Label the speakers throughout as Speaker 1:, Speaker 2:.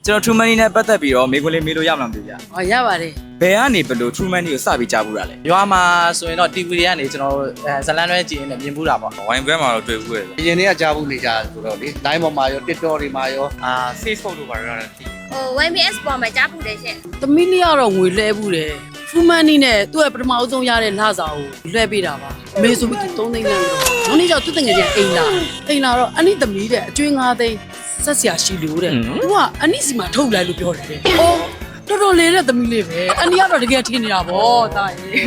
Speaker 1: ကျွန်တော် True Money နဲ့ပတ်သက်ပြီးတော့မေးခွန်းလေးမေးလို့ရမလားမသိဘူးဗျာ
Speaker 2: ဟောရပါတယ်
Speaker 1: ဘယ်ကနေဘယ်လို True Money ကိုစပြီးကြားဘူးတာလဲ
Speaker 3: ရွာမှာဆိုရင်တော့ TV တွေကနေကျွန်တော်ဇလန်းတွဲကြည့်နေမြင်ဘူးတာပေါ့
Speaker 4: ဝိုင်းဘဲမှာတော့တွေ့ဘူးရဲ့
Speaker 5: အရင်နေ့ကကြားဘူးနေကြဆိုတော့လေ line ပေါ်မှာရော TikTok တွေမှာရော
Speaker 4: Facebook တို့ဘာတွေတော့သိ
Speaker 6: ဟို YMS ပေါ်မှာကြားပူတယ်ရှင့်
Speaker 2: သမီးလေးကတော့ငွေလဲဘူးတယ် True Money နဲ့သူ့ရဲ့ပထမအဆုံးရတဲ့လစာကိုလွှဲပေးတာပါအမေဆိုပြီးသူ3သိန်းလမ်းတော့နောက်နေ့ကျသူ့တငယ်ချင်းအိမ်လာတော့အနိသမီးတဲ့အကျွေး9သိန်းဆက်ဆရာရှိလို့တဲ့သူကအနိစီမှာထုတ်လိုက်လို့ပြောတယ်တဲ့အော်တော်တော်လေးတဲ့သမီးလေးပဲအနိကတော့တကယ်ထင်နေတာဗောတာရေ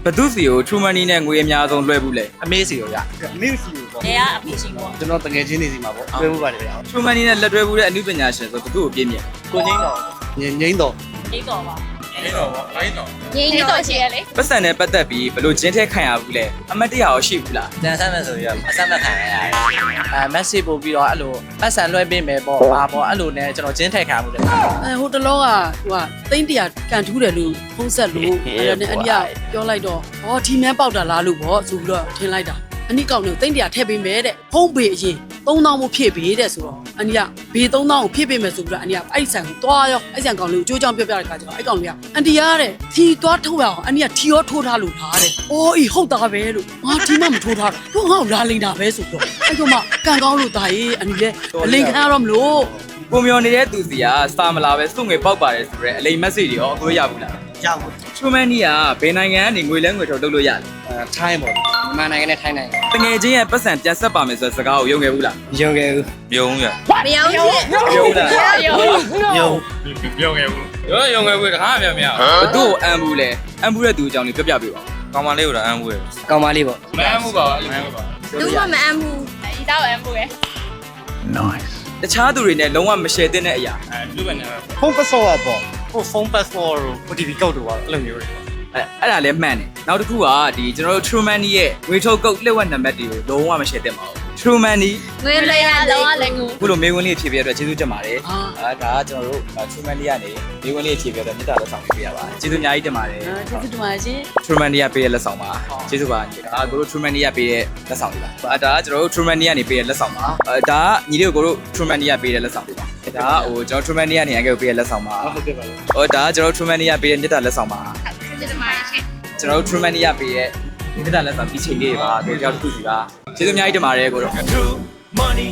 Speaker 1: ဘသူစီကို True Money နဲ့ငွေအများဆုံးလွှဲဘူးလဲ
Speaker 3: အမေးစီရောရ
Speaker 5: news စီကိုပေါ့
Speaker 6: နေရအဖေရှိပေါ့
Speaker 5: ကျွန်တော်တကယ်ချင်းနေစီမှာပေါ့တွေ့မှုပါတယ်ဗျာ
Speaker 1: True Money နဲ့လက်တွဲဘူးတဲ့အမှုပညာရှင်ဆိုဘသူ့ကိုပြည့်မြတ်
Speaker 3: ကိုငိမ့်တော့
Speaker 5: ငိမ့်တော့
Speaker 6: အိတ်တော်ပါ
Speaker 4: အဲ့တော့လိုင်းတော့
Speaker 6: ငိမ့်တော်ရှိရလေ
Speaker 1: ပတ်စံနဲ့ပတ်သက်ပြီးဘယ်လိုကျင်းထဲခံရဘူးလဲအမတ်တရရောရှိဘူးလား
Speaker 3: တန်ဆန်းမဲ့ဆိုရအဆက်မခံရရတယ်message ပို့ပြီးတော့အဲ့လိုပတ်စံလွှဲပေးမယ်ပေါ့ဟာပေါ့အဲ့လိုနဲ့ကျွန်တော်ကျင်းထည့်ခံမှုတယ်
Speaker 2: ဟိုတလောကသိန်း100ကန်ထူးတယ်လို့ဖုံးဆက်လို့အဲ့ဒါနဲ့အနိကပြောလိုက်တော့ဟောဒီမန်းပေါက်တာလားလို့ဗောဆိုပြီးတော့ထင်လိုက်တာအနိကောင်ကိုသိန်း100ထည့်ပေးမယ်တဲ့ဖုံးပေအရင်3000မို့ဖြည့်ပေးတဲ့ဆိုတော့အနိကဘေ3000ကိုဖြည့်ပေးမယ်ဆိုပြီးတော့အနိကအဲ့ဆန်ကိုတွားရောအဲ့ဆန်ကောင်လေးကိုကြိုးကြောင်ပြပြတဲ့ခါကျတော့အဲ့ကောင်လေးကအန်တီရတဲ့ထီတွားထုတ်ရအောင်အနိကထီရောထိုးထားလို့လားတဲ့အိုးဤဟုတ်သားပဲလို့ငါထီမှမထိုးထားတော့ငါ့ကိုလာလိမ့်တာပဲဆိုတော့အဲ့တော့မှကန်ကောင်းလို့ဒါရေးအနိလဲအလင်ခံရတော့မလို့
Speaker 1: ပုံမျောနေတဲ့သူစီကစာမလာပဲစုငွေပေါက်ပါတယ်ဆိုတော့အလိမ် message တွေရောအခုရဘူးလား
Speaker 5: ရဘူး
Speaker 1: True Money ကဘယ်နိုင်ငံကနေငွေလဲငွေထုတ်လုပ်လို့ရလဲ
Speaker 5: ထိုင်းပေါ့မြန်မာနိုင်ငံနဲ့ထိုင်းနိုင်ငံ
Speaker 1: တငယ်ချင်းရဲ့ပတ်စံပြန်ဆက်ပါမယ်ဆိုတဲ့စကားကိုယုံခဲ့ဘူးလား
Speaker 5: ယုံခဲ့ဘူး
Speaker 4: မြုံရ
Speaker 6: မယောင်းရှင့်
Speaker 1: ယုံလား
Speaker 6: ယောင်း
Speaker 5: ယုံ
Speaker 4: မြုံခဲ့ဘူးရောယုံခဲ့ဘူးတခါပြန်ပြန်
Speaker 1: ဘသူ့ကိုအမ်ဘူးလဲအမ်ဘူးတဲ့သူအကြောင်းလေးပြပြပေးပါဦး
Speaker 4: ကောင်မလေးကိုတော့အမ်းဘူးရဲ့
Speaker 5: ကောင်းပါလေးပေါ့
Speaker 4: မအမ်းဘူးပါအဲ့လိုပါ
Speaker 6: လူမမအမ်းဘူးဒီတော့အမ်းဘူးရဲ့
Speaker 1: တခြားသူတွေနဲ့လုံးဝမ share သင့်တဲ့အရာ
Speaker 4: လူပဲနေ
Speaker 5: ဖုန်း password ပေါ့ဟိုဖုန်း password ကို OTP ကောက်တော့အဲ့လိုမျိုးတွေ
Speaker 1: အဲ့ဒါလည်းမှန်တယ်နောက်တစ်ခုကဒီကျွန်တော်တို့ True Money ရဲ့ငွေထုတ်ကုတ်လက်ဝက်နံပါတ်တွေကိုလုံးဝမ share သင့်ပါဘူး True Money
Speaker 6: ငွေလဲရတော့လည်းငူ
Speaker 1: ခုလိုမေးခွန်းလေးဖြေပေးရတဲ့အတွက်ကျေးဇူးတင်ပါတယ်
Speaker 2: အာ
Speaker 1: ဒါကကျွန်တော်တို့ True Money ကနေမေးခွန်းလေးဖြေပေးရတဲ့မြတ်တာလက်ဆောင်ပေးရပါကျေးဇူးအများကြီးတင်ပါတယ်
Speaker 2: ကျေးဇူးတင်ပါတယ်ရှင်
Speaker 1: True Money ကပေးတဲ့လက်ဆောင်ပါကျေးဇူးပါညီဒါကကိုတို့ True Money ကပေးတဲ့လက်ဆောင်တွေပါဒါကကျွန်တော်တို့ True Money ကနေပေးတဲ့လက်ဆောင်ပါဒါကညီလေးကိုတို့ True Money ကပေးတဲ့လက်ဆောင်တွေပါဒါကဟိုကျွန်တော် True Money ကနေအကဲကိုပေးတဲ့လက်ဆောင်ပါ
Speaker 5: ဟုတ်ကဲ့ပါလေ
Speaker 1: ဟိုဒါကကျွန်တော် True Money ကပေးတဲ့မြတ်တာလက်ဆောင်ပါ
Speaker 6: ကျေးဇူးပါတယ်ရှင်
Speaker 1: ကျွန်တော်တို့ True Money ရပေးရဲ့ဒီကတလက်ဆောင်ဒီချိန်လေးပါတို့ကြောက်တစ်ခုစီပါကျေးဇူးအများကြီးတင်ပါတယ်ကိုတော့
Speaker 7: True money